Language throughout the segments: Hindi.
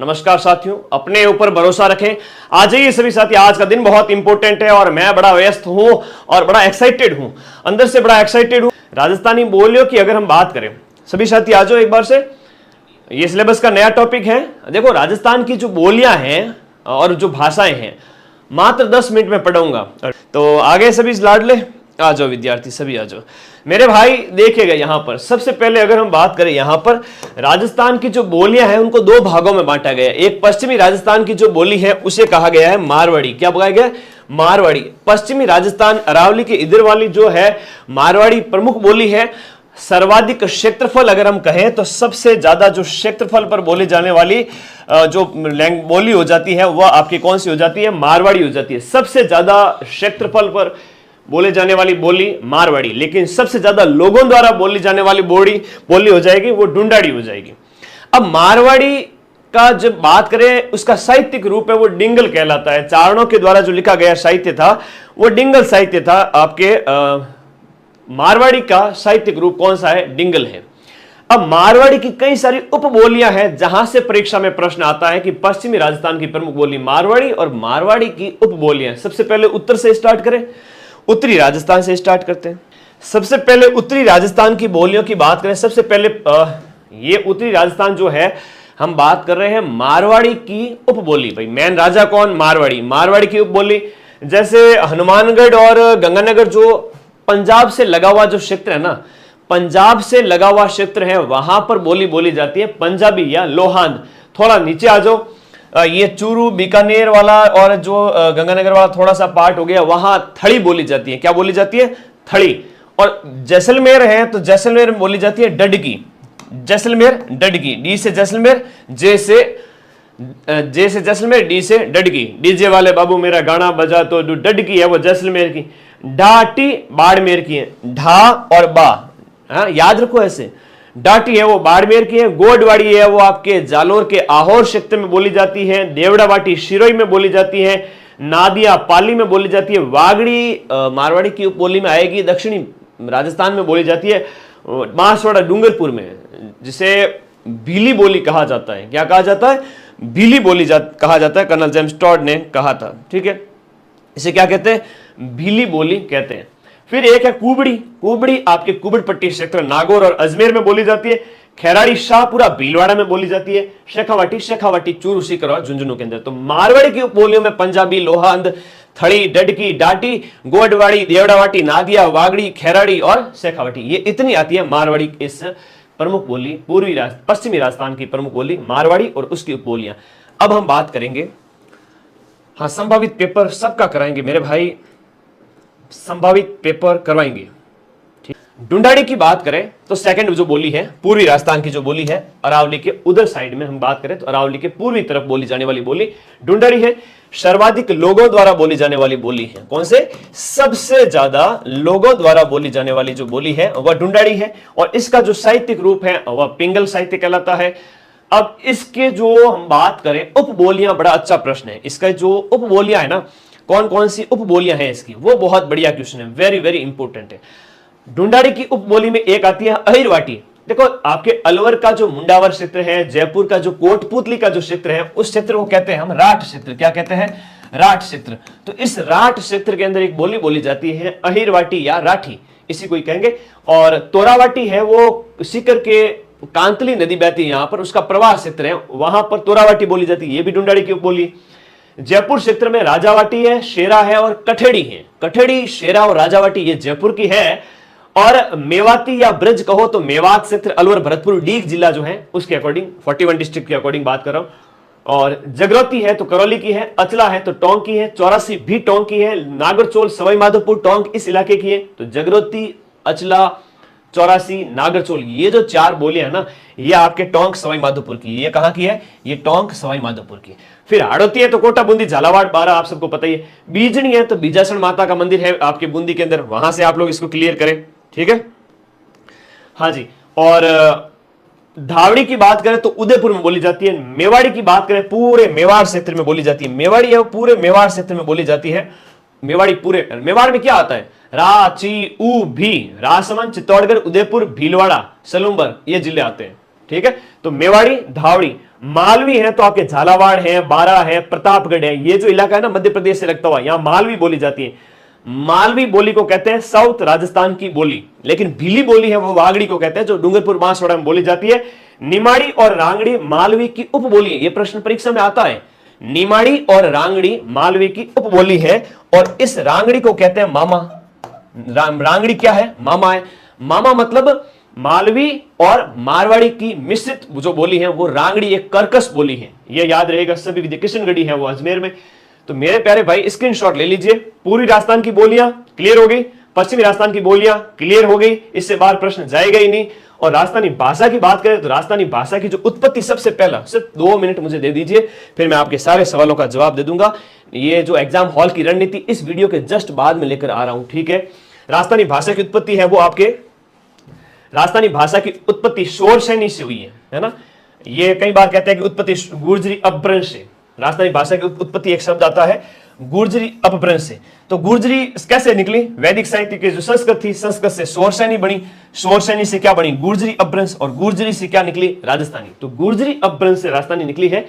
नमस्कार साथियों, अपने ऊपर भरोसा रखें। आ जाइए सभी साथी, आज का दिन बहुत इंपॉर्टेंट है और मैं बड़ा व्यस्त हूं और बड़ा एक्साइटेड हूं, अंदर से बड़ा एक्साइटेड हूं। राजस्थानी बोलियों की अगर हम बात करें, सभी साथी आ जाओ एक बार से। ये सिलेबस का नया टॉपिक है। देखो, राजस्थान की जो बोलियां हैं और जो भाषाएं हैं मात्र 10 मिनट में पढ़ाऊंगा। तो आगे सभी लाडले आ जाओ, विद्यार्थी सभी आ जाओ मेरे भाई। देखिएगा यहाँ पर सबसे पहले अगर हम बात करें, यहाँ पर राजस्थान की जो बोलियां हैं उनको दो भागों में बांटा गया है। एक पश्चिमी राजस्थान की जो बोली है उसे कहा गया है मारवाड़ी। क्या कहा गया है? मारवाड़ी। पश्चिमी राजस्थान अरावली के इधर वाली जो है मारवाड़ी प्रमुख बोली है। सर्वाधिक क्षेत्रफल अगर हम कहें तो सबसे ज्यादा जो क्षेत्रफल पर बोली जाने वाली जो बोली हो जाती है वह आपकी कौन सी हो जाती है? मारवाड़ी हो जाती है। सबसे ज्यादा क्षेत्रफल पर बोले जाने वाली बोली मारवाड़ी, लेकिन सबसे ज्यादा लोगों द्वारा बोली जाने वाली बोली हो जाएगी वो ढूंढाड़ी हो जाएगी। अब मारवाड़ी का जब बात करें, उसका साहित्यिक रूप है वो डिंगल कहलाता है। चारणों के द्वारा जो लिखा गया साहित्य था वो डिंगल साहित्य था। आपके मारवाड़ी का साहित्यिक रूप कौन सा है? डिंगल है। अब मारवाड़ी की कई सारी उपबोलियां हैं जहां से परीक्षा में प्रश्न आता है कि पश्चिमी राजस्थान की प्रमुख बोली मारवाड़ी और मारवाड़ी की उपबोलियां। सबसे पहले उत्तर से स्टार्ट करें, उत्तरी राजस्थान से स्टार्ट करते हैं। सबसे पहले उत्तरी राजस्थान की बोलियों की बात करें, सबसे पहले ये उत्तरी राजस्थान जो है हम बात कर रहे हैं मारवाड़ी की उपबोली। भाई मेन राजा कौन? मारवाड़ी। मारवाड़ी की उपबोली जैसे हनुमानगढ़ और गंगानगर जो पंजाब से लगा हुआ जो क्षेत्र है ना, पंजाब से लगा हुआ क्षेत्र है, वहां पर बोली जाती है पंजाबी या लोहांद। थोड़ा नीचे आ जाओ, ये चूरू बीकानेर वाला और जो गंगानगर वाला थोड़ा सा पार्ट हो गया, वहां थड़ी बोली जाती है। क्या बोली जाती है? थड़ी। और जैसलमेर है तो जैसलमेर में बोली जाती है डडगी। जैसलमेर डडगी। डी से जैसलमेर, जे से जैसलमेर, डी से डडगी। डीजे वाले बाबू मेरा गाना बजा तो डडगी है वो जैसलमेर की। डाटी बाड़मेर की है। ढा और बा, याद रखो ऐसे। डाटी है वो बाड़मेर की है। गोडवाड़ी है वो आपके जालोर के आहोर क्षेत्र में बोली जाती है। देवड़ावाटी शिरोई में बोली जाती है। नादिया पाली में बोली जाती है। वागड़ी मारवाड़ी की उपबोली में आएगी, दक्षिणी राजस्थान में बोली जाती है। बांसवाड़ा डूंगरपुर में, जिसे भीली बोली कहा जाता है। क्या कहा जाता है? भीली बोली कहा जाता है। कर्नल जेम्स टॉड ने कहा था। ठीक है, इसे क्या कहते हैं? भीली बोली कहते हैं। फिर एक है कुबड़ी। कुबड़ी आपके कुबड़ पट्टी क्षेत्र नागौर और अजमेर में बोली जाती है। खैराड़ी शाहपुरा भीलवाड़ा में बोली जाती है। शेखावाटी चूरू सीकर और झुंझुनू के अंदर। तो मारवाड़ी की उपबोलियों में पंजाबी, लोहांद, थड़ी, डडकी, डाटी, गोडवाड़ी, देवड़ावाटी, नादिया, वागड़ी, खैराड़ी और शेखावाटी, ये इतनी आती है मारवाड़ी। इस प्रमुख बोली पश्चिमी राजस्थान की प्रमुख बोली मारवाड़ी और उसकी उपबोलियां। अब हम बात करेंगे, हाँ, संभावित पेपर सबका कराएंगे मेरे भाई, संभावित पेपर करवाएंगे। ठीक, ढूंढाड़ी की बात करें तो सेकंड जो बोली है पूर्वी राजस्थान की जो बोली है, अरावली के उधर साइड में हम बात करें तो अरावली के पूर्वी तरफ बोली जाने वाली बोली ढूंढाड़ी है। सर्वाधिक लोगों द्वारा बोली जाने वाली बोली है कौन से? सबसे ज्यादा लोगों द्वारा बोली जाने वाली जो बोली है वह ढूंढाड़ी है। और इसका जो साहित्यिक रूप है वह पिंगल साहित्य कहलाता है। अब इसके जो हम बात करें उपबोलियां, बड़ा अच्छा प्रश्न है। इसका जो उपबोलियां है ना, कौन कौन सी उपबोलियां हैं इसकी, वो बहुत बढ़िया क्वेश्चन है, वेरी वेरी इंपॉर्टेंट है। ढूंढाड़ी की उपबोली में एक आती है अहिरवाटी। देखो, आपके अलवर का जो मुंडावर क्षेत्र है, जयपुर का जो कोटपुतली का जो क्षेत्र है, उस क्षेत्र को कहते हैं हम राठ क्षेत्र। क्या कहते हैं? राठ क्षेत्र। तो इस राठ क्षेत्र के अंदर एक बोली जाती है अहिरवाटी या राठी, इसी को ही कहेंगे। और तोरावाटी है वो सीकर के कांतली नदी बहती है यहां पर, उसका प्रवाह क्षेत्र है, वहां पर तोरावाटी बोली जाती है, ये भी ढूंढाड़ी की उपबोली। जयपुर क्षेत्र में राजावाटी है, शेरा है और कठेड़ी है। कठेड़ी, शेरा और राजावाटी ये जयपुर की है। और मेवाती या ब्रज कहो तो मेवात क्षेत्र, अलवर, भरतपुर, डीग जिला जो है उसके अकॉर्डिंग 41 डिस्ट्रिक्ट के अकॉर्डिंग बात कर रहा हूं। और जगरौती है तो करौली की है। अचला है तो टोंक की है। 84 भी टोंक की है। नागरचोल, सवाई माधोपुर, टोंक इस इलाके की है। तो जगरौती, अचला, 84, नागरचोल, ये जो चार बोलियां है ना, ये आपके टोंक सवाई माधोपुर की। ये कहां की है? ये टोंक सवाई माधोपुर की। फिर हाड़ौती है तो कोटा, बूंदी, झालावाड़, बारा, आप सबको पता ही है। बीजनी है तो बीजासन माता का मंदिर है आपके बूंदी के अंदर, वहां से आप लोग इसको क्लियर करें। ठीक है, हाँ जी। और धावड़ी की बात करें तो उदयपुर में बोली जाती है। मेवाड़ी की बात करें पूरे मेवाड़ क्षेत्र में बोली जाती है। मेवाड़ी है वो पूरे मेवाड़ क्षेत्र में बोली जाती है। मेवाड़ी पूरे मेवाड़ में क्या आता है? रा, ची, ऊ, भी, राजसमंद, चित्तौड़गढ़, उदयपुर, भीलवाड़ा, सलूम्बर, ये जिले आते हैं। ठीक है। तो मेवाड़ी, धावड़ी, मालवी है तो आपके झालावाड़ है, बारा है, प्रतापगढ़ है, ये जो इलाका है ना मध्य प्रदेश से लगता हुआ, यहां मालवी बोली जाती है। मालवी बोली को कहते हैं साउथ राजस्थान की बोली, लेकिन भीली बोली है वो वागड़ी को कहते हैं, जो डूंगरपुर बांसवाड़ा में बोली जाती है। निमाड़ी और रांगड़ी मालवी की उपबोली है, ये प्रश्न परीक्षा में आता है। निमाड़ी और रांगड़ी मालवी की उपबोली है, और इस रांगड़ी को कहते हैं मामा। रांगड़ी क्या है? मामा है। मामा मतलब मालवी और मारवाड़ी की मिश्रित जो बोली है वो रांगड़ी एक कर्कश बोली है, ये याद रहेगा सभी। विद्या किशनगढ़ी है वो अजमेर में। तो मेरे प्यारे भाई स्क्रीनशॉट ले लीजिए। पूरी राजस्थान की बोलियां क्लियर हो गई, पश्चिमी राजस्थान की बोलियां क्लियर हो गई, इससे बाहर प्रश्न जाएगा ही नहीं। और राजस्थानी भाषा की बात करें तो राजस्थानी भाषा की जो उत्पत्ति, सबसे पहला, सिर्फ 2 मिनट मुझे दे दीजिए, फिर मैं आपके सारे सवालों का जवाब दे दूंगा। ये जो एग्जाम हॉल की रणनीति इस वीडियो के जस्ट बाद में लेकर आ रहा हूं, ठीक है। राजस्थानी भाषा की उत्पत्ति है वो आपके, राजस्थानी भाषा की उत्पत्ति शोरशैनी से हुई है ना। ये कई बार कहते हैं कि उत्पत्ति गुर्जरी अपभ्रंश से। राजस्थानी भाषा की उत्पत्ति एक शब्द आता है गुर्जरी अपभ्रंश से। तो गुर्जरी कैसे निकली? वैदिक साहित्य की जो संस्कृत थी, संस्कृत से शोरशैनी बनी, शोरशैनी से क्या बनी? गुर्जरी अपभ्रंश, और गुर्जरी से क्या निकली? राजस्थानी। तो गुर्जरी अपभ्रंश से राजस्थानी निकली है।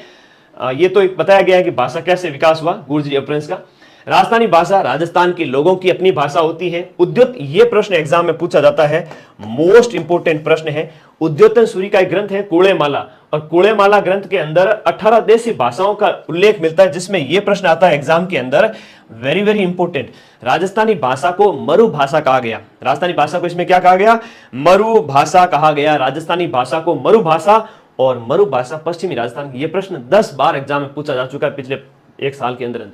ये तो बताया गया है कि भाषा कैसे विकास हुआ गुर्जरी अपभ्रंश का। राजस्थानी भाषा राजस्थान के लोगों की अपनी भाषा होती है। उद्योत, ये प्रश्न एग्जाम में पूछा जाता है, मोस्ट इंपोर्टेंट प्रश्न है। उद्योतन सूरी का एक ग्रंथ है कूड़ेमाला, और कूड़ेमाला ग्रंथ के अंदर 18 देशी भाषाओं का उल्लेख मिलता है, जिसमें यह प्रश्न आता है एग्जाम के अंदर, वेरी वेरी इंपोर्टेंट। राजस्थानी भाषा को मरु भाषा कहा गया। राजस्थानी भाषा को इसमें क्या कहा गया? मरु भाषा कहा गया। राजस्थानी भाषा को मरु भाषा, और मरु भाषा पश्चिमी राजस्थान की। यह प्रश्न 10 बार एग्जाम में पूछा जा चुका है पिछले 1 साल के अंदर।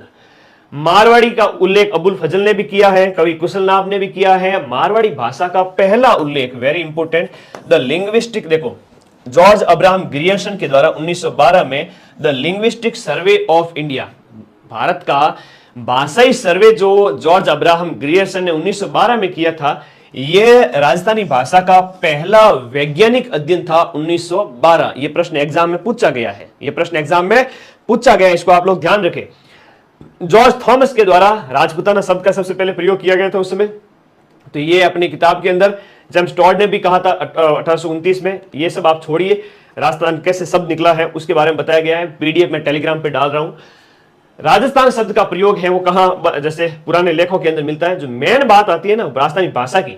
मारवाड़ी का उल्लेख अबुल फजल ने भी किया है, कवि कुशलनाभ ने भी किया है। मारवाड़ी भाषा का पहला उल्लेख, वेरी इंपोर्टेंट, द लिंग्विस्टिक, देखो जॉर्ज अब्राहम ग्रियर्सन के द्वारा 1912 में the linguistic survey of India, Bharat का भाषाई सर्वे जो जॉर्ज अब्राहम ग्रियर्सन ने 1912 में किया था, यह राजस्थानी भाषा का पहला वैज्ञानिक अध्ययन था 1912। यह प्रश्न एग्जाम में पूछा गया है, यह प्रश्न एग्जाम में पूछा गया है, इसको आप लोग ध्यान रखें। जॉर्ज थॉमस के द्वारा राजपूताना शब्द का सबसे पहले प्रयोग किया गया था उस समय। तो ये अपनी किताब के अंदर जेम्स टॉड ने भी कहा था 1829 में। ये सब आप छोड़िए, राजस्थान कैसे शब्द निकला है उसके बारे में बताया गया है, पीडीएफ में टेलीग्राम पे डाल रहा हूं। राजस्थान शब्द का प्रयोग है वो कहां, जैसे पुराने लेखों के अंदर मिलता है। जो मेन बात आती है ना राजस्थानी भाषा की,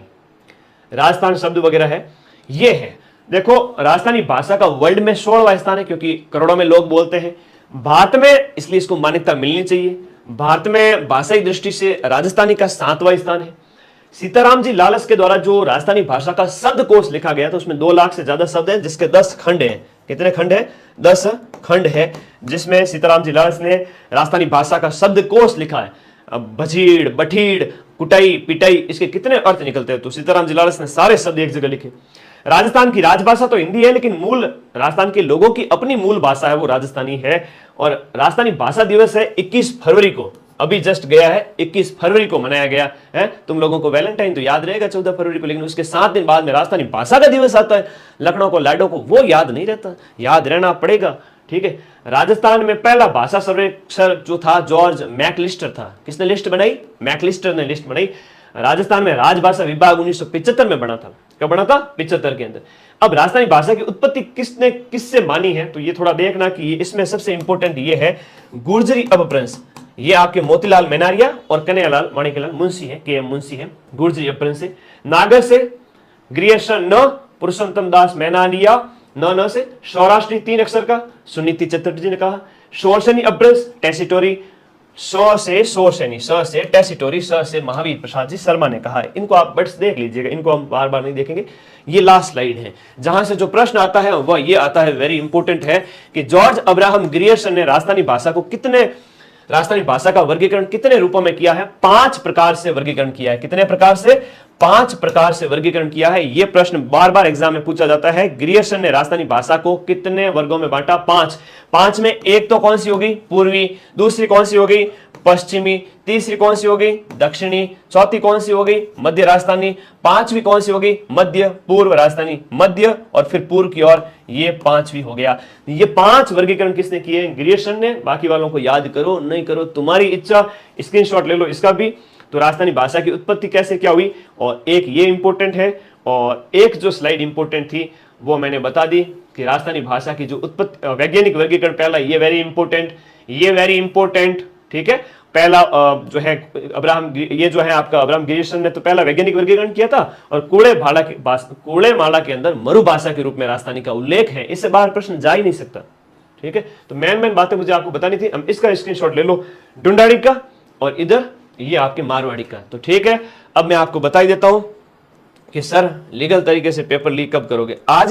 राजस्थान शब्द वगैरह है, ये है। देखो राजस्थानी भाषा का वर्ल्ड में 16वां स्थान है, क्योंकि करोड़ों में लोग बोलते हैं भारत में, इसलिए इसको मान्यता मिलनी चाहिए। भारत में भाषाई दृष्टि से राजस्थानी का 7वां स्थान है। सीताराम जी लालस के द्वारा जो राजस्थानी भाषा का शब्दकोश लिखा गया था, उसमें 2 लाख से ज्यादा शब्द हैं, जिसके 10 खंड हैं। कितने खंड हैं? 10 खंड है, जिसमें सीताराम जी लालस ने राजस्थानी भाषा का शब्दकोश लिखा है। अब भजीड़, बठीड़, कुटाई, पिटाई, इसके कितने अर्थ निकलते हैं? तो सीताराम जी लालस ने सारे शब्द एक जगह लिखे। राजस्थान की राजभाषा तो हिंदी है, लेकिन मूल राजस्थान के लोगों की अपनी मूल भाषा है वो राजस्थानी है। और राजस्थानी भाषा दिवस है 21 फरवरी को, अभी जस्ट गया है, 21 फरवरी को मनाया गया है। तुम लोगों को वैलेंटाइन तो याद रहेगा 14 फरवरी को, लेकिन उसके 7 दिन बाद में राजस्थानी भाषा का दिवस आता है। लखनऊ को, लाडो को वो याद नहीं रहता, याद रहना पड़ेगा, ठीक है। राजस्थान में पहला भाषा सर्वेक्षण जो था जॉर्ज मैकलिस्टर था। किसने लिस्ट बनाई? मैकलिस्टर ने लिस्ट बनाई। राजस्थान में राजभाषा विभाग 1975 में बना था। कब बना था? 75 के अंदर। अब राजस्थानी भाषा की उत्पत्ति किसने किससे मानी है, तो ये थोड़ा देखना कि इसमें सबसे इंपॉर्टेंट ये है गुर्जरी अपभ्रंश। ये आपके मोतीलाल मेनारिया और कन्हैयालाल माणिक्यलाल मुंशी है, के एम मुंशी है। गुर्जरी अपभ्रंश से, नागर से ग्रियर्सन न, पुरुषोत्तम दास मैनारिया न से, सौराष्ट्री 3 अक्षर का सुनीति चतुर्वेदी ने कहा। शोरशैनी अपभ्रंश टेसिटोरी, से शोरशैनी, स से टेसिटोरी, स से महावीर प्रसाद जी शर्मा ने कहा है। इनको आप बट्स देख लीजिएगा, इनको हम बार बार नहीं देखेंगे। ये लास्ट स्लाइड है, जहां से जो प्रश्न आता है वह ये आता है, वेरी इंपॉर्टेंट है, कि जॉर्ज अब्राहम ग्रियर्सन ने राजस्थानी भाषा को राजस्थानी भाषा का वर्गीकरण कितने रूपों में किया है? 5 प्रकार से वर्गीकरण किया है। कितने प्रकार से? 5 प्रकार से वर्गीकरण किया है। यह प्रश्न बार बार एग्जाम में पूछा जाता है। ग्रियर्सन ने राजस्थानी भाषा को कितने वर्गों में बांटा? 5 में एक तो कौन सी होगी? पूर्वी। दूसरी कौन सी होगी? पश्चिमी। तीसरी कौन सी होगी? दक्षिणी। चौथी कौन सी होगी? मध्य राजस्थानी। 5वीं कौन सी होगी? मध्य पूर्व राजस्थानी। मध्य और फिर पूर्व की ओर, ये 5वीं हो गया। ये 5 वर्गीकरण किसने किए? ग्रियर्सन ने। बाकी वालों को याद करो नहीं करो तुम्हारी इच्छा, स्क्रीनशॉट ले लो इसका भी। तो राजस्थानी भाषा की उत्पत्ति कैसे क्या हुई, और एक ये इंपॉर्टेंट है, और एक जो स्लाइड इंपॉर्टेंट थी वो मैंने बता दी। कि राजस्थानी भाषा की जो उत्पत्ति वैज्ञानिक वर्गीकरण पहला, ये वेरी इंपॉर्टेंट, ठीक है। पहला जो है अब्राहम, ये जो है आपका अब्राहम गिरीसन ने तो पहला वैज्ञानिक वर्गीकरण किया था, और कूड़े माला के अंदर मरु भाषा के रूप में राजस्थानी का उल्लेख है। इससे बाहर प्रश्न जा ही नहीं सकता, ठीक है। तो मेन बातें मुझे आपको बतानी थी। हम इसका स्क्रीनशॉट ले लो, ढूंढाड़ी का, और इधर ये आपके मारवाड़ी का। तो ठीक है, अब मैं आपको बता ही देता हूं कि सर लीगल तरीके से पेपर लीक कब करोगे। आज